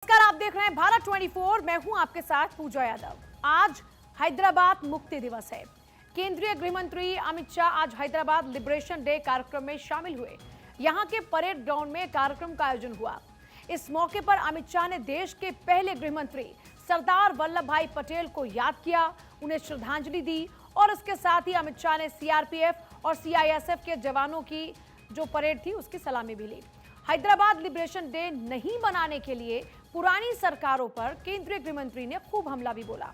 नमस्कार, आप देख रहे हैं भारत 24। मैं हूं आपके साथ पूजा यादव। आज हैदराबाद मुक्ति दिवस है। केंद्रीय गृह मंत्री अमित शाह आज हैदराबाद लिबरेशन डे कार्यक्रम में शामिल हुए। यहां के परेड ग्राउंड में कार्यक्रम का आयोजन हुआ। इस मौके पर अमित शाह ने देश के पहले गृह मंत्री सरदार वल्लभ भाई पटेल को याद किया, उन्हें श्रद्धांजलि दी और इसके साथ ही अमित शाह ने सीआरपीएफ और सीआईएसएफ के जवानों की जो परेड थी उसकी सलामी भी ली। हैदराबाद लिबरेशन डे नहीं मनाने के लिए पुरानी सरकारों पर केंद्रीय गृह मंत्री ने खूब हमला भी बोला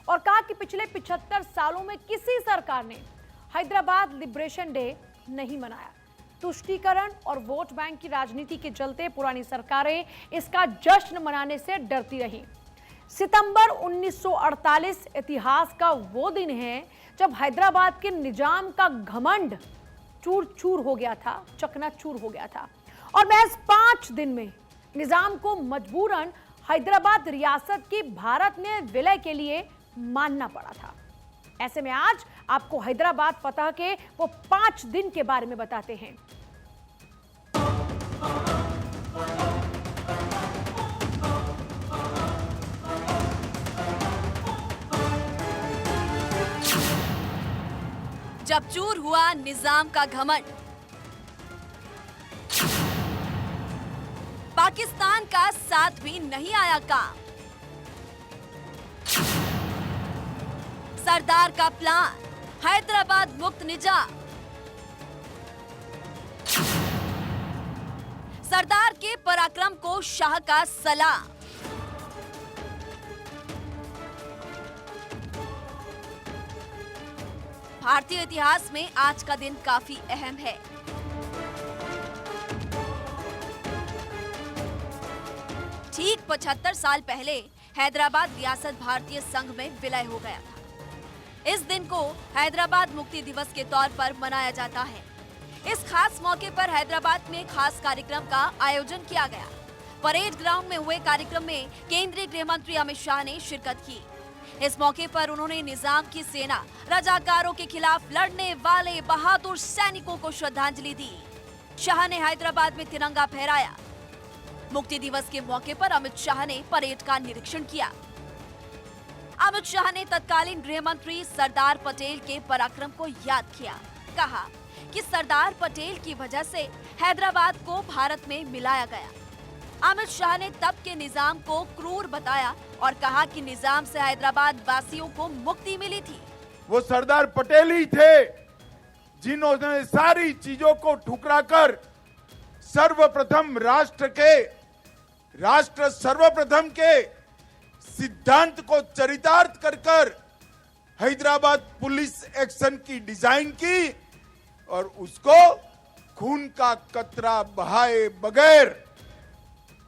और कहा कि पिछले 75 सालों में किसी सरकार ने हैदराबाद लिबरेशन डे नहीं मनाया। तुष्टीकरण और वोट बैंक की राजनीति के चलते पुरानी सरकारें इसका जश्न मनाने से डरती रहीं। सितंबर 1948 इतिहास का वो दिन है जब हैदराबाद के निजाम का घमंड चूर चूर हो गया था, चकनाचूर हो गया था और महज 5 दिन में निजाम को मजबूरन हैदराबाद रियासत की भारत में विलय के लिए मानना पड़ा था। ऐसे में आज आपको हैदराबाद फतह के वो 5 दिन के बारे में बताते हैं। जब चूर हुआ निजाम का घमंड, पाकिस्तान का साथ भी नहीं आया काम। सरदार का प्लान, हैदराबाद मुक्त निजाम। सरदार के पराक्रम को शाह का सलाम। भारतीय इतिहास में आज का दिन काफी अहम है। ठीक 75 साल पहले हैदराबाद रियासत भारतीय संघ में विलय हो गया था। इस दिन को हैदराबाद मुक्ति दिवस के तौर पर मनाया जाता है। इस खास मौके पर हैदराबाद में खास कार्यक्रम का आयोजन किया गया। परेड ग्राउंड में हुए कार्यक्रम में केंद्रीय गृह मंत्री अमित शाह ने शिरकत की। इस मौके पर उन्होंने निजाम की सेना रजाकारों के खिलाफ लड़ने वाले बहादुर सैनिकों को श्रद्धांजलि दी। शाह ने हैदराबाद में तिरंगा फहराया। मुक्ति दिवस के मौके पर अमित शाह ने परेड का निरीक्षण किया। अमित शाह ने तत्कालीन गृह मंत्री सरदार पटेल के पराक्रम को याद किया। कहा कि सरदार पटेल की वजह से हैदराबाद को भारत में मिलाया गया। अमित शाह ने तब के निजाम को क्रूर बताया और कहा कि निजाम से हैदराबाद वासियों को मुक्ति मिली थी। वो सरदार पटेल ही थे जिन्होंने सारी चीजों को ठुकराकर सर्वप्रथम राष्ट्र सर्वप्रथम के सिद्धांत को चरितार्थ कर हैदराबाद पुलिस एक्शन की डिजाइन की और उसको खून का कतरा बहाए बगैर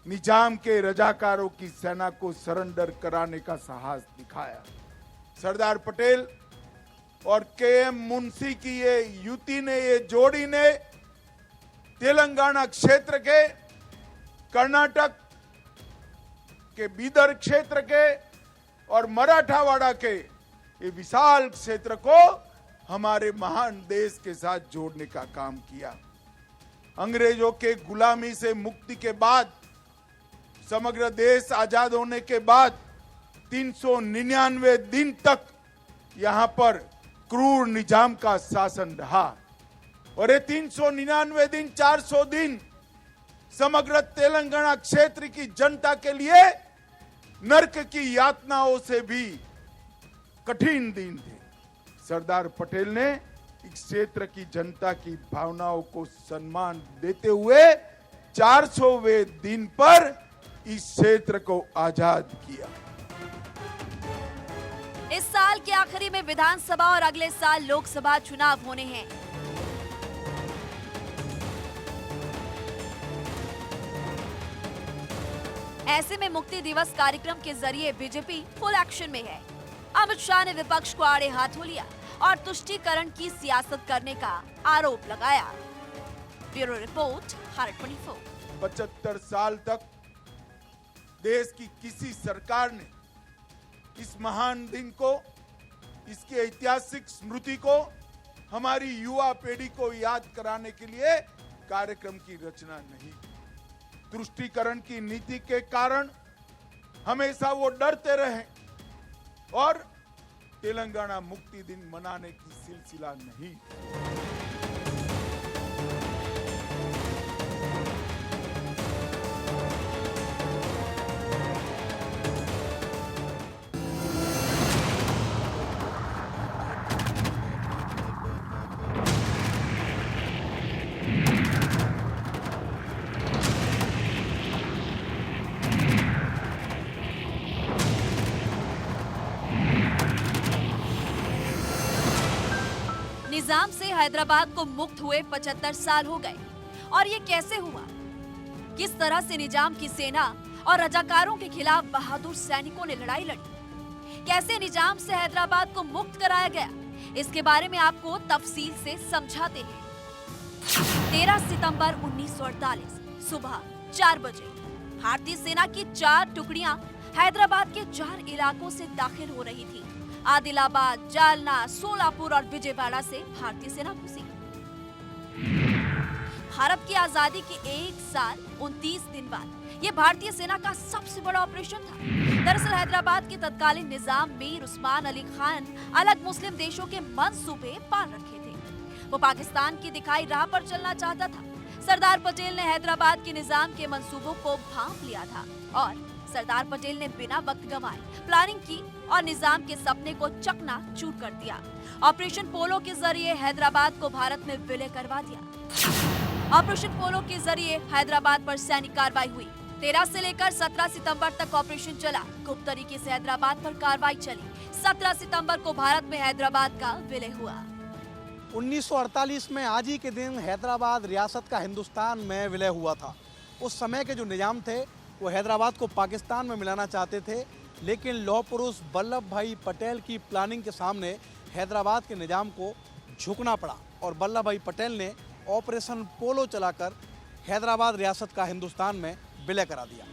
निजाम के रजाकारों की सेना को सरेंडर कराने का साहस दिखाया। सरदार पटेल और केएम मुंशी की ये युति ने, ये जोड़ी ने तेलंगाना क्षेत्र के, कर्नाटक के बीदर क्षेत्र के और मराठावाड़ा के ये विशाल क्षेत्र को हमारे महान देश के साथ जोड़ने का काम किया। अंग्रेजों के गुलामी से मुक्ति के बाद, समग्र देश आजाद होने के बाद 399 दिन तक यहां पर क्रूर निजाम का शासन रहा और ये 399 दिन, 400 दिन समग्र तेलंगाना क्षेत्र की जनता के लिए नरक की यातनाओं से भी कठिन दिन थे। सरदार पटेल ने इस क्षेत्र की जनता की भावनाओं को सम्मान देते हुए 400वें दिन पर इस क्षेत्र को आजाद किया। इस साल के आखिरी में विधानसभा और अगले साल लोकसभा चुनाव होने हैं। ऐसे में मुक्ति दिवस कार्यक्रम के जरिए बीजेपी फुल एक्शन में है। अमित शाह ने विपक्ष को आड़े हाथों लिया और तुष्टीकरण की सियासत करने का आरोप लगाया। Bureau report, Bharat 24। 75 साल तक देश की किसी सरकार ने इस महान दिन को, इसकी ऐतिहासिक स्मृति को हमारी युवा पीढ़ी को याद कराने के लिए कार्यक्रम की रचना नहीं। तुष्टीकरण की नीति के कारण हमेशा वो डरते रहे और तेलंगाना मुक्ति दिन मनाने की सिलसिला नहीं। निजाम से हैदराबाद को मुक्त हुए 75 साल हो गए और ये कैसे हुआ? किस तरह से निजाम की सेना और रजाकारों के खिलाफ बहादुर सैनिकों ने लड़ाई लड़ी? कैसे निजाम से हैदराबाद को मुक्त कराया गया? इसके बारे में आपको तफसील से समझाते हैं। 13 सितंबर 1948 सुबह 4 बजे भारतीय सेना की 4 टुकड़ियां हैदराबाद के 4 इलाकों से दाखिल हो रही थी। आदिलाबाद, जालना, सोलापुर और विजयवाड़ा से भारतीय सेना घुसी। भारत की आजादी के 1 साल 29 दिन बाद ये भारतीय सेना का सबसे बड़ा ऑपरेशन था। दरअसल हैदराबाद के तत्कालीन निजाम मीर उस्मान अली खान अलग मुस्लिम देशों के मंसूबे पाल रखे थे। वो पाकिस्तान की दिखाई राह पर चलना चाहता था। सरदार पटेल ने हैदराबाद के निजाम के मंसूबों को भांप लिया था और सरदार पटेल ने बिना वक्त गंवाए प्लानिंग की और निजाम के सपने को चकनाचूर कर दिया। ऑपरेशन पोलो के जरिए हैदराबाद को भारत में विलय करवा दिया। ऑपरेशन पोलो के जरिए हैदराबाद पर सैनिक कार्रवाई हुई। 13 से लेकर 17 सितंबर तक ऑपरेशन चला। गुप्त तरीके से हैदराबाद पर कार्रवाई चली। 17 सितंबर को भारत में हैदराबाद का विलय हुआ। 1948 में आज ही के दिन हैदराबाद रियासत का हिंदुस्तान में विलय हुआ था। उस समय के जो निजाम थे वो हैदराबाद को पाकिस्तान में मिलाना चाहते थे, लेकिन लौह पुरुष वल्लभ भाई पटेल की प्लानिंग के सामने हैदराबाद के निजाम को झुकना पड़ा और वल्लभ भाई पटेल ने ऑपरेशन पोलो चलाकर हैदराबाद रियासत का हिंदुस्तान में विलय करा दिया।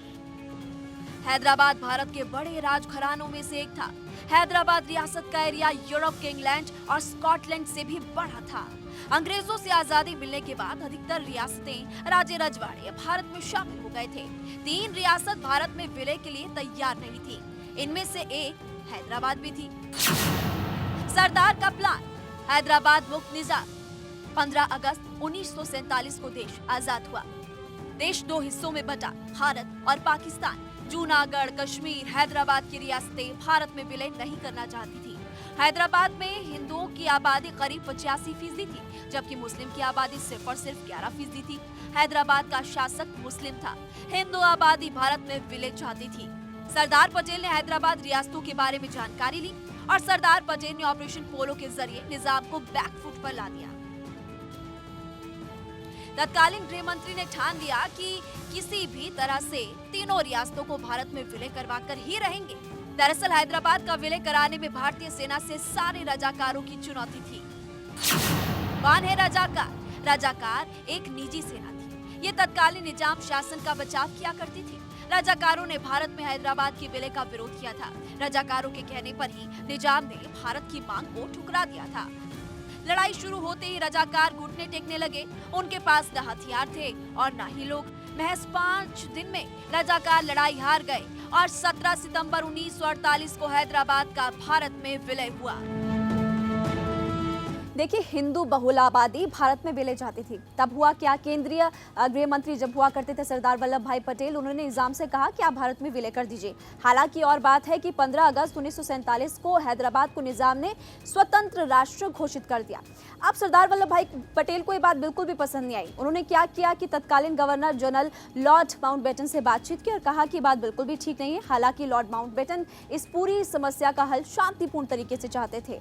हैदराबाद भारत के बड़े राजघरानों में से एक था। हैदराबाद रियासत का एरिया यूरोप के इंग्लैंड और स्कॉटलैंड से भी बड़ा था। अंग्रेजों से आजादी मिलने के बाद अधिकतर रियासतें राजे रजवाड़े भारत में शामिल हो गए थे। 3 रियासत भारत में विलय के लिए तैयार नहीं थी। इनमें से एक हैदराबाद भी थी। सरदार का प्लान, हैदराबाद मुक्त निजाम। 15 अगस्त 1947 को देश आजाद हुआ। देश 2 हिस्सों में बटा, भारत और पाकिस्तान। जूनागढ़, कश्मीर, हैदराबाद की रियासतें भारत में विलय नहीं करना चाहती थी। हैदराबाद में हिंदुओं की आबादी करीब 85% थी, जबकि मुस्लिम की आबादी सिर्फ और सिर्फ 11% थी। हैदराबाद का शासक मुस्लिम था। हिंदू आबादी भारत में विलय चाहती थी। सरदार पटेल ने हैदराबाद रियासतों के बारे में जानकारी ली और सरदार पटेल ने ऑपरेशन पोलो के जरिए निजाम को बैकफुट पर ला दिया। तत्कालीन गृह मंत्री ने ठान लिया कि किसी भी तरह से तीनों रियासतों को भारत में विलय करवाकर ही रहेंगे। दरअसल हैदराबाद का विलय कराने में भारतीय सेना से सारे रजाकारों की चुनौती थी। कौन है रजाकार? रजाकार एक निजी सेना थी। ये तत्कालीन निजाम शासन का बचाव किया करती थी। रजाकारों ने भारत में हैदराबाद के विलय का विरोध किया था। रजाकारों के कहने पर ही निजाम ने भारत की मांग को ठुकरा दिया था। लड़ाई शुरू होते ही रजाकार घुटने टेकने लगे। उनके पास न हथियार थे और न ही लोग। महज 5 दिन में रजाकार लड़ाई हार गए और 17 सितंबर 1948 को हैदराबाद का भारत में विलय हुआ। देखिए, हिंदू बहुल आबादी भारत में विलय चाहती थी। तब हुआ क्या? केंद्रीय गृह मंत्री जब हुआ करते थे सरदार वल्लभ भाई पटेल, उन्होंने निजाम से कहा कि आप भारत में विलय कर दीजिए। हालांकि और बात है कि 15 अगस्त 1947 को हैदराबाद को निजाम ने स्वतंत्र राष्ट्र घोषित कर दिया। अब सरदार वल्लभ भाई पटेल को ये बात बिल्कुल भी पसंद नहीं आई। उन्होंने क्या किया कि तत्कालीन गवर्नर जनरल लॉर्ड माउंटबेटन से बातचीत की और कहा कि बात बिल्कुल भी ठीक नहीं है। हालांकि लॉर्ड माउंटबेटन इस पूरी समस्या का हल शांतिपूर्ण तरीके से चाहते थे।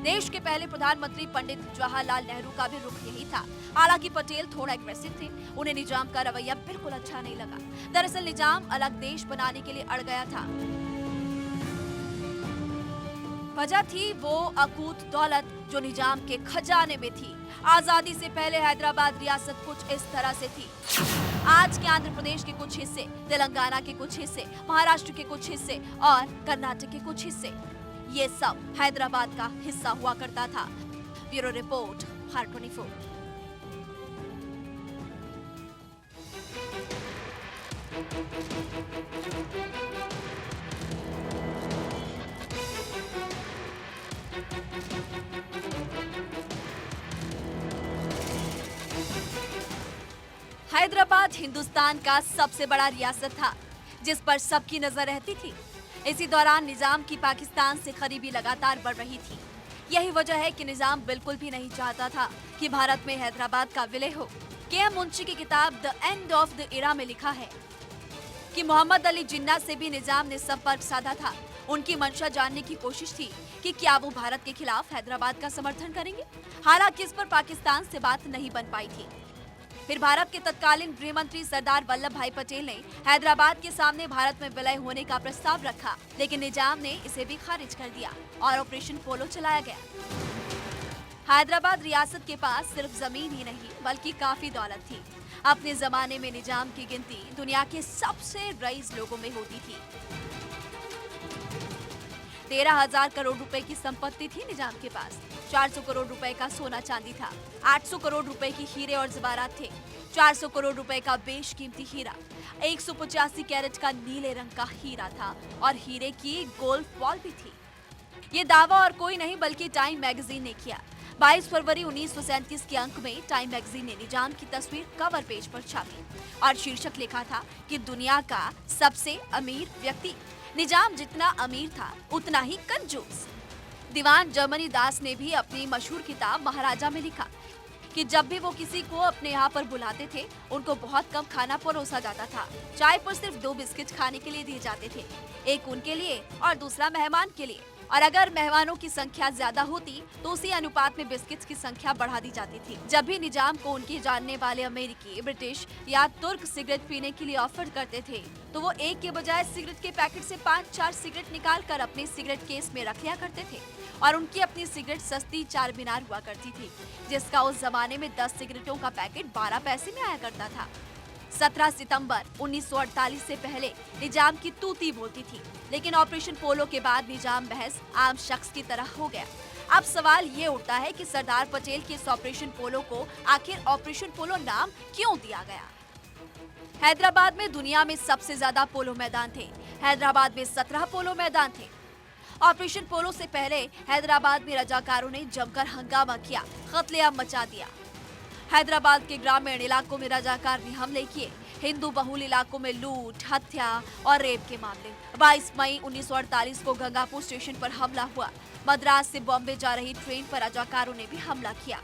देश के पहले प्रधानमंत्री पंडित जवाहरलाल नेहरू का भी रुख यही था। हालांकि पटेल थोड़ा एग्रेसिव थे। उन्हें निजाम का रवैया बिल्कुल अच्छा नहीं लगा। दरअसल निजाम अलग देश बनाने के लिए अड़ गया था। वजह थी वो अकूत दौलत जो निजाम के खजाने में थी। आजादी से पहले हैदराबाद रियासत कुछ इस तरह से थी। आज के आंध्र प्रदेश के कुछ हिस्से, तेलंगाना के कुछ हिस्से, महाराष्ट्र के कुछ हिस्से और कर्नाटक के कुछ हिस्से, ये सब हैदराबाद का हिस्सा हुआ करता था। Bureau report, Bharat 24। हैदराबाद हिंदुस्तान का सबसे बड़ा रियासत था जिस पर सबकी नजर रहती थी। इसी दौरान निजाम की पाकिस्तान से करीबी लगातार बढ़ रही थी। यही वजह है कि निजाम बिल्कुल भी नहीं चाहता था कि भारत में हैदराबाद का विलय हो। के.एम. मुंशी की किताब the end of the era में लिखा है कि मोहम्मद अली जिन्ना से भी निजाम ने संपर्क साधा था। उनकी मंशा जानने की कोशिश थी कि क्या वो भारत के खिलाफ हैदराबाद का समर्थन करेंगे। हालांकि इस पर पाकिस्तान से बात नहीं बन पाई थी। फिर भारत के तत्कालीन गृह मंत्री सरदार वल्लभ भाई पटेल ने हैदराबाद के सामने भारत में विलय होने का प्रस्ताव रखा, लेकिन निजाम ने इसे भी खारिज कर दिया और ऑपरेशन पोलो चलाया गया। हैदराबाद रियासत के पास सिर्फ जमीन ही नहीं बल्कि काफी दौलत थी। अपने जमाने में निजाम की गिनती दुनिया के सबसे रईस लोगों में होती थी। 13,000 करोड़ रुपए की संपत्ति थी निजाम के पास। 400 करोड़ रुपए का सोना चांदी था। 800 करोड़ रुपए की हीरे और जवाहरात थे। 400 करोड़ रुपए का बेशकीमती हीरा, 185 कैरेट का नीले रंग का हीरा था और हीरे की गोल्ड बॉल भी थी। ये दावा और कोई नहीं बल्कि टाइम मैगजीन ने किया। 22 फरवरी 1937 के अंक में टाइम मैगजीन ने निजाम की तस्वीर कवर पेज पर छापी और शीर्षक लिखा था कि दुनिया का सबसे अमीर व्यक्ति। निजाम जितना अमीर था उतना ही कंजूस। दीवान जर्मनी दास ने भी अपनी मशहूर किताब महाराजा में लिखा कि जब भी वो किसी को अपने यहाँ पर बुलाते थे उनको बहुत कम खाना परोसा जाता था। चाय पर सिर्फ 2 बिस्किट खाने के लिए दिए जाते थे, एक उनके लिए और दूसरा मेहमान के लिए। और अगर मेहमानों की संख्या ज्यादा होती तो उसी अनुपात में बिस्किट्स की संख्या बढ़ा दी जाती थी। जब भी निजाम को उनके जानने वाले अमेरिकी, ब्रिटिश या तुर्क सिगरेट पीने के लिए ऑफर करते थे तो वो एक के बजाय सिगरेट के पैकेट से 5-4 सिगरेट निकाल कर अपने सिगरेट केस में रख लिया करते थे। और उनकी अपनी सिगरेट सस्ती 4 मीनार हुआ करती थी, जिसका उस जमाने में 10 सिगरेटों का पैकेट 12 पैसे में आया करता था। 17 सितंबर 1948 से पहले निजाम की तूती बोलती थी, लेकिन ऑपरेशन पोलो के बाद निजाम महज आम शख्स की तरह हो गया। अब सवाल ये उठता है कि सरदार पटेल के इस ऑपरेशन पोलो को आखिर ऑपरेशन पोलो नाम क्यों दिया गया? हैदराबाद में दुनिया में सबसे ज्यादा पोलो मैदान थे। हैदराबाद में 17 पोलो मैदान थे। ऑपरेशन पोलो से पहले हैदराबाद में रजाकारों ने जमकर हंगामा किया, कत्लेआम मचा दिया। हैदराबाद के ग्रामीण इलाकों में रजाकार ने हमले किए। हिंदू बहुल इलाकों में लूट, हत्या और रेप के मामले। 22 मई 1948 को गंगापुर स्टेशन पर हमला हुआ। मद्रास से बॉम्बे जा रही ट्रेन पर रजाकारों ने भी हमला किया।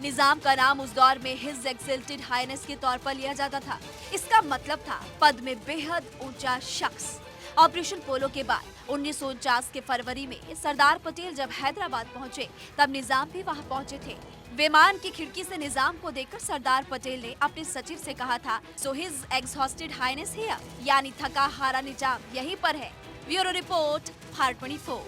निजाम का नाम उस दौर में हिज एक्सल्टेड हाइनेस के तौर पर लिया जाता था। इसका मतलब था पद में बेहद ऊंचा शख्स। ऑपरेशन पोलो के बाद 1949 के फरवरी में सरदार पटेल जब हैदराबाद पहुंचे तब निजाम भी वहां पहुंचे थे। विमान की खिड़की से निजाम को देखकर सरदार पटेल ने अपने सचिव से कहा था, so his exhausted highness here, यानी थका हारा निजाम यहीं पर है। Bureau report, Bharat 24।